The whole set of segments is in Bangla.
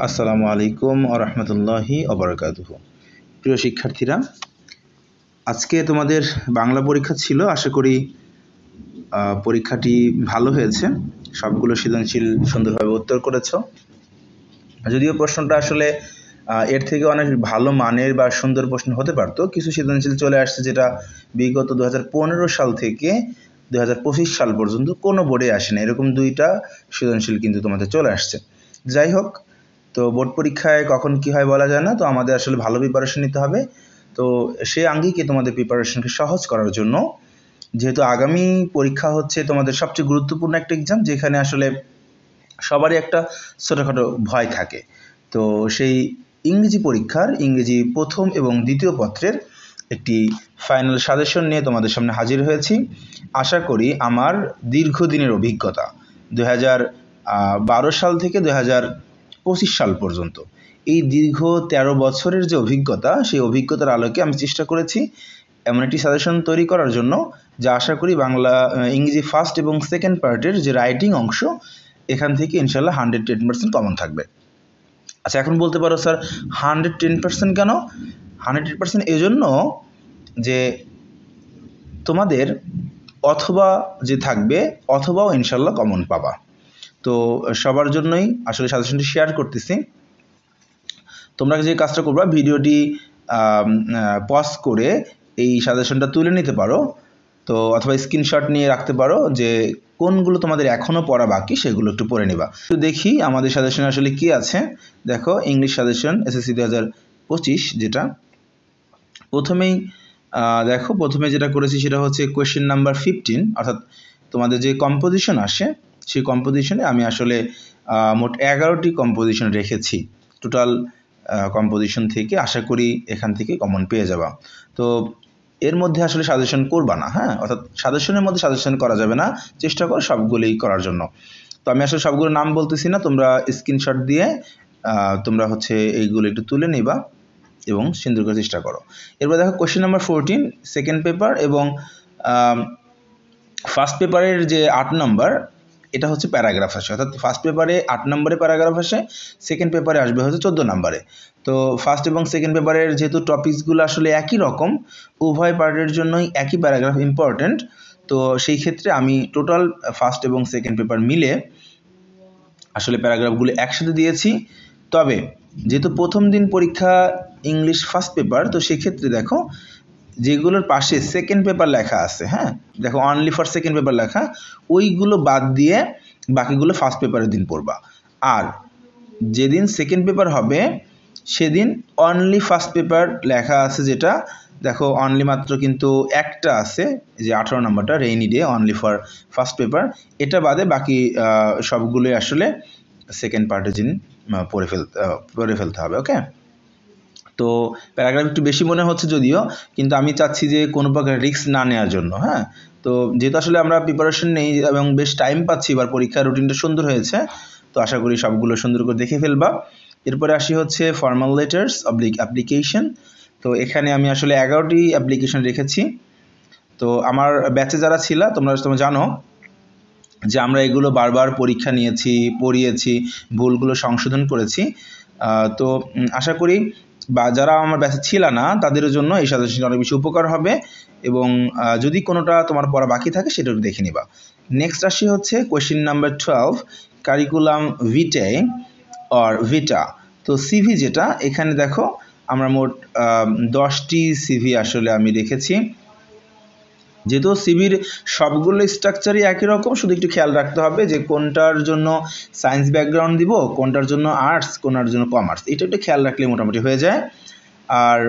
আসসালামু আলাইকুম ওয়া রাহমাতুল্লাহি ওয়া বারাকাতুহু। প্রিয় শিক্ষার্থীরা, আজকে তোমাদের বাংলা পরীক্ষা ছিল। আশা করি পরীক্ষাটি ভালো হয়েছে। সবগুলো সৃজনশীল সুন্দরভাবে উত্তর করেছো। যদিও প্রশ্নটা আসলে এর থেকে অনেক ভালো মানের বা সুন্দর প্রশ্ন হতে পারতো। কিছু সৃজনশীল চলে আসছে যেটা বিগত 2015 সাল থেকে 2025 সাল পর্যন্ত কোনো বোর্ডে আসে না। এরকম দুইটা সৃজনশীল কিন্তু তোমাদের চলে আসছে। যাই হোক, তো বোর্ড পরীক্ষায় কখন কি হয় বলা যায় না, তো আমাদের আসলে ভালো প্রিপারেশন নিতে হবে। তো সেই আঙ্গিকে তোমাদের প্রিপারেশনকে সহজ করার জন্য, যেহেতু আগামী পরীক্ষা হচ্ছে তোমাদের সবচেয়ে গুরুত্বপূর্ণ একটা এক্সাম, যেখানে আসলে সবারই একটা ছোটোখাটো ভয় থাকে, তো সেই ইংরেজি পরীক্ষার ইংরেজি প্রথম এবং দ্বিতীয় পত্রের একটি ফাইনাল সাজেশন নিয়ে তোমাদের সামনে হাজির হয়েছি। আশা করি আমার দীর্ঘদিনের অভিজ্ঞতা 2012 সাল থেকে 2025 সাল পর্যন্ত, এই দীর্ঘ 13 বছরের যে অভিজ্ঞতা, সেই অভিজ্ঞতার আলোকে আমি চেষ্টা করেছি এমন একটি সাজেশন তৈরি করার জন্য, যা আশা করি ইংরেজি ফার্স্ট এবং সেকেন্ড পার্টের যে রাইটিং অংশ, এখান থেকে ইনশাল্লাহ 110% কমন থাকবে। আচ্ছা, এখন বলতে পারো স্যার 110% কেন? 110% এজন্য যে তোমাদের অথবা যে থাকবে, অথবাও ইনশাল্লাহ কমন পাবা। তো সবার জন্যই আসলে সাজেশনটি শেয়ার করতেছি। তোমরা যে কাজটা করবা, ভিডিওটি পজ করে এই সাজেশনটা তুলে নিতে পারো, তো অথবা স্ক্রিনশট নিয়ে রাখতে পারো যে কোনগুলো তোমাদের এখনও পড়া বাকি, সেগুলো একটু পড়ে নিবা। তো দেখি আমাদের সাজেশনে আসলে কি আছে। দেখো, ইংলিশ সাজেশন এসএসসি 2025, যেটা প্রথমে যেটা করেছি সেটা হচ্ছে কোয়েশ্চেন নাম্বার 15, অর্থাৎ তোমাদের যে কম্পোজিশন আসে, সেই কম্পোজিশনে আমি আসলে মোট 11টি কম্পোজিশন রেখেছি। টোটাল কম্পোজিশন থেকে আশা করি এখান থেকে কমন পেয়ে যাবা। তো এর মধ্যে আসলে সাজেশন করবা না, হ্যাঁ, অর্থাৎ সাজেশনের মধ্যে সাজেশন করা যাবে না, চেষ্টা করো সবগুলোই করার জন্য। তো আমি আসলে সবগুলো নাম বলতেছি না, তোমরা স্ক্রিনশট দিয়ে তোমরা হচ্ছে এইগুলো একটু তুলে নিবা এবং সুন্দর করার চেষ্টা করো। এরপর দেখো কোয়েশ্চেন নাম্বার 14 সেকেন্ড পেপার এবং ফার্স্ট পেপারের যে 8 নম্বর, এটা হচ্ছে প্যারাগ্রাফ আসে, অর্থাৎ ফার্স্ট পেপারে 8 নম্বরে প্যারাগ্রাফ আসে, সেকেন্ড পেপারে আসবে হচ্ছে 14 নম্বরে। তো ফার্স্ট এবং সেকেন্ড পেপারের যেহেতু টপিকসগুলো আসলে একই রকম, উভয় পার্টের জন্যই একই প্যারাগ্রাফ ইম্পর্ট্যান্ট, তো সেই ক্ষেত্রে আমি টোটাল ফার্স্ট এবং সেকেন্ড পেপার মিলে আসলে প্যারাগ্রাফগুলো একসাথে দিয়েছি। তবে যেহেতু প্রথম দিন পরীক্ষা ইংলিশ ফার্স্ট পেপার, তো সেক্ষেত্রে দেখো যেগুলোর পাশে সেকেন্ড পেপার লেখা আছে, হ্যাঁ, দেখো অনলি ফর সেকেন্ড পেপার লেখা, ওইগুলো বাদ দিয়ে বাকিগুলো ফার্স্ট পেপারের দিন পড়বা। আর যেদিন সেকেন্ড পেপার হবে সেদিন অনলি ফার্স্ট পেপার লেখা আছে, যেটা দেখো অনলি মাত্র কিন্তু একটা আছে, যে 18 নম্বরটা rainy day, only for first paper. এটা বাদে বাকি সবগুলোই আসলে সেকেন্ড পার্টের দিন পড়ে ফেলতে হবে। ওকে, তো প্যারাগ্রাফ একটু বেশি মনে হচ্ছে যদিও, কিন্তু আমি চাচ্ছি যে কোনো প্রকার রিস্ক না নেওয়ার জন্য, হ্যাঁ। তো যেহেতু আসলে আমরা প্রিপারেশন নেই এবং বেশ টাইম পাচ্ছি, এবার পরীক্ষার রুটিনটা সুন্দর হয়েছে, তো আশা করি সবগুলো সুন্দর করে দেখে ফেলবা। এরপরে আসি হচ্ছে ফর্মাল লেটার্স অ্যাপ্লিকেশন। তো এখানে আমি আসলে 11টি অ্যাপ্লিকেশন রেখেছি। তো আমার ব্যাচে যারা ছিল, তোমরা জানো যে আমরা এগুলো বারবার পরীক্ষা নিয়েছি, পড়িয়েছি, ভুলগুলো সংশোধন করেছি। তো আশা করি বা যারা আমার ব্যাচে ছিল না তাদের জন্য এই সাজেশনটা অনেক বেশি উপকার হবে, এবং যদি কোনোটা তোমার পড়া বাকি থাকে সেটা দেখে নিবা। নেক্সট আসি হচ্ছে কোয়েশ্চেন নাম্বার 12 কারিকুলাম ভিটাe অর ভিটা। তো সিভি যেটা, এখানে দেখো আমরা মোট 10টি সিভি আসলে আমি রেখেছি। যেহেতু সিভির সবগুলো স্ট্রাকচারই একই রকম, শুধু একটু খেয়াল রাখতে হবে যে কোনটার জন্য সায়েন্স ব্যাকগ্রাউন্ড দিব, কোনটার জন্য আর্টস, কোনটার জন্য কমার্স, এটা একটু খেয়াল রাখলে মোটামুটি হয়ে যায়। আর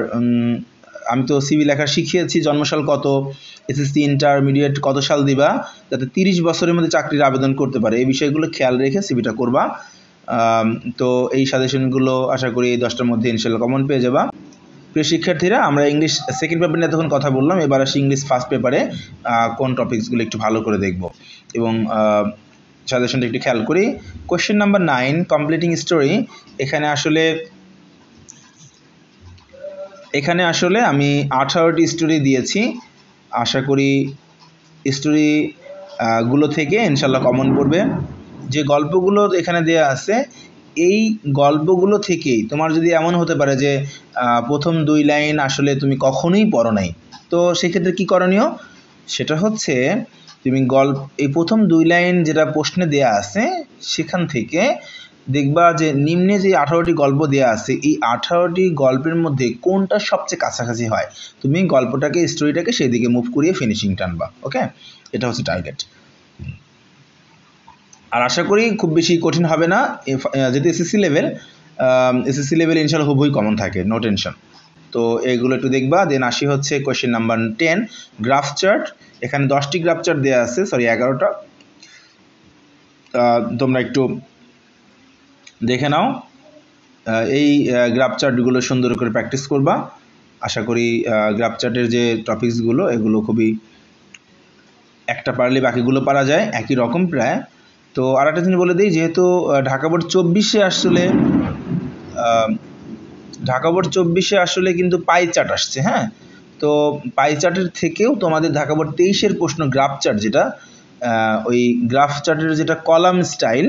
আমি তো সিভি লেখা শিখিয়েছি, জন্মসাল কত, এসএসসি ইন্টারমিডিয়েট কত সাল দিবা, যাতে 30 বছরের মধ্যে চাকরির আবেদন করতে পারে, এই বিষয়গুলো খেয়াল রেখে সিভিটা করবা। তো এই সাজেশনগুলো আশা করি এই 10টার মধ্যে ইনশাল্লাহ কমন পেয়ে যাবা। প্রিয় শিক্ষার্থীরা, আমরা ইংলিশ সেকেন্ড পেপার নিয়ে তখন কথা বললাম, এবার আসি ইংলিশ ফার্স্ট পেপারে কোন টপিকসগুলো একটু ভালো করে দেখব এবং সাজেশনটা একটু খেয়াল করি। Question number 9 completing story. এখানে আসলে আমি 18টি স্টোরি দিয়েছি। আশা করি স্টোরিগুলো থেকে ইনশাল্লাহ কমন পড়বে। যে গল্পগুলো এখানে দেওয়া আছে, এই গল্পগুলো থেকেই তোমার যদি এমন হতে পারে যে প্রথম 2 লাইন আসলে তুমি কখনোই পড়ো নাই, তো সেক্ষেত্রে কী করণীয়, সেটা হচ্ছে তুমি এই প্রথম 2 লাইন যেটা প্রশ্নে দেয়া আছে সেখান থেকে দেখবা যে নিম্নে যে 18টি গল্প দেয়া আছে এই 18টি গল্পের মধ্যে কোনটা সবচেয়ে কাছাকাছি হয়, তুমি গল্পটাকে স্টোরিটাকে সেই দিকে মুভ করিয়ে ফিনিশিং টানবা। ওকে, এটা হচ্ছে টার্গেট। আর আশা করি খুব বেশি কঠিন হবে না, যেহেতু এসএসসি লেভেল ইনশাল্লাহ খুবই কমন থাকে, নো টেনশন। তো এইগুলো একটু দেখবা। দেন আসি হচ্ছে কোয়েশ্চেন নাম্বার 10, গ্রাফ চার্ট। এখানে 10টি গ্রাফ চার্ট দেওয়া আছে, সরি 11টা। তোমরা একটু দেখে নাও, এই গ্রাফ চার্টগুলো সুন্দর করে প্র্যাকটিস করবা। আশা করি গ্রাফ চার্টের যে টপিকসগুলো এগুলো খুবই, একটা পারলে বাকিগুলো পারা যায়, একই রকম প্রায়। তো আর একটা জিনিস বলে দিই, যেহেতু ঢাকা বোর্ড 24-এ আসলে আসলে কিন্তু পাই চার্ট আসছে, হ্যাঁ। তো পাই চার্টের থেকেও তোমাদের ঢাকা বোর্ড 23-এর প্রশ্ন গ্রাফ চার্ট, যেটা ওই গ্রাফ চার্টের যেটা কলাম স্টাইল,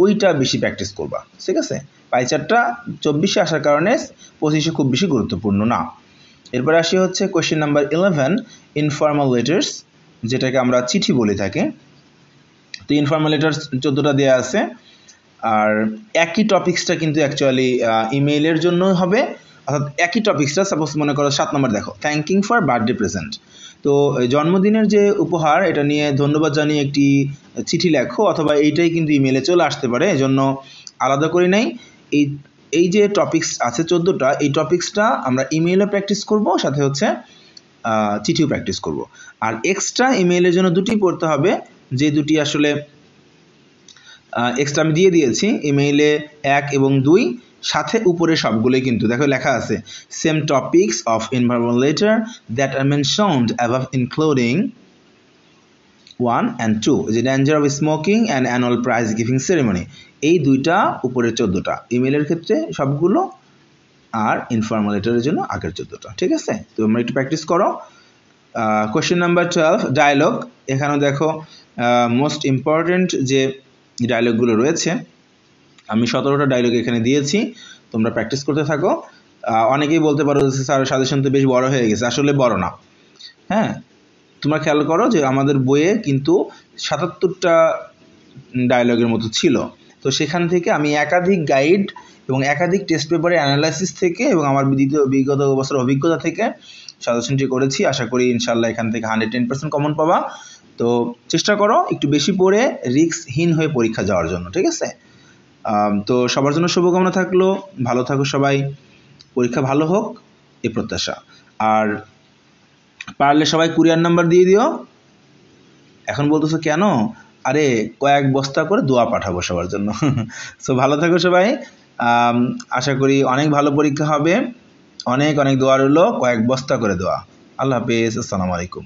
ওইটা বেশি প্র্যাকটিস করবা, ঠিক আছে। পাই চার্টটা 24-এ আসার কারণে 25-এ খুব বেশি গুরুত্বপূর্ণ না। এরপরে আসি হচ্ছে কোয়েশ্চেন নাম্বার 11, ইনফর্মাল লেটার্স, যেটাকে আমরা চিঠি বলে থাকি। তো ইনফর্মাল লেটার্স 14টা দেওয়া আছে, আর একই টপিক্সটা কিন্তু অ্যাকচুয়ালি ইমেইলের জন্য হবে, অর্থাৎ একই টপিক্সটা। সাপোজ মনে করো 7 নম্বর দেখো, থ্যাঙ্কিং ফর বার্থডে প্রেজেন্ট। তো জন্মদিনের যে উপহার, এটা নিয়ে ধন্যবাদ জানিয়ে একটি চিঠি লেখো, অথবা এইটাই কিন্তু ইমেইলে চলে আসতে পারে, এজন্য আলাদা করে নাই। এই যে টপিক্স আছে 14টা, এই টপিক্সটা আমরা ইমেইলে প্র্যাকটিস করব, সাথে হচ্ছে চিঠিও প্র্যাকটিস করব। আর এক্সট্রা ইমেইলের জন্য 2টি পড়তে হবে, যে 2টি আসলে এক্সট্রা আমি দিয়ে দিয়েছি ইমেইলে, 1 এবং 2, সাথে উপরে সবগুলোই কিন্তু দেখো লেখা আছে, same topics of informal letter that are mentioned above including 1 and 2, যে danger of smoking and annual prize giving ceremony. এই 2টা উপরের 14টা, ইমেইলের ক্ষেত্রে সবগুলো, আর ইনফর্মাল লেটারের জন্য আগের 14টা, ঠিক আছে। তো তোমরা একটু প্র্যাকটিস করো। Question number 12, dialogue. এখানেও দেখো মোস্ট ইম্পর্টেন্ট যে ডায়লগগুলো রয়েছে, আমি 17টা ডায়লগ এখানে দিয়েছি, তোমরা প্র্যাকটিস করতে থাকো। অনেকেই বলতে পারো যে স্যার সাজেশন তো বেশ বড় হয়ে গেছে, আসলে বড় না, হ্যাঁ। তোমরা খেয়াল করো যে আমাদের বইয়ে কিন্তু 77টা ডায়লগের মতো ছিল, তো সেখান থেকে আমি একাধিক গাইড এবং একাধিক টেস্ট পেপারের অ্যানালাইসিস থেকে এবং আমার বিগত বছর অভিজ্ঞতা থেকে সাজেশনটি করেছি। আশা করি ইনশাল্লাহ এখান থেকে 110% কমন পাবা। তো চেষ্টা করো একটু বেশি পড়ে রিস্কহীন হয়ে পরীক্ষা যাওয়ার জন্য, ঠিক আছে। তো সবার জন্য শুভকামনা থাকলো, ভালো থাকো সবাই, পরীক্ষা ভালো হোক এ প্রত্যাশা। আর পারলে সবাই কুরিয়ার নাম্বার দিয়ে দিও। এখন বলতেছো কেন? আরে কয়েক বস্তা করে দোয়া পাঠাবো সবার জন্য। সো ভালো থাকো সবাই, আশা করি অনেক ভালো পরীক্ষা হবে, অনেক অনেক দোয়া রইলো, কয়েক বস্তা করে দোয়া। আল্লাহ হাফেজ, আসসালামু আলাইকুম।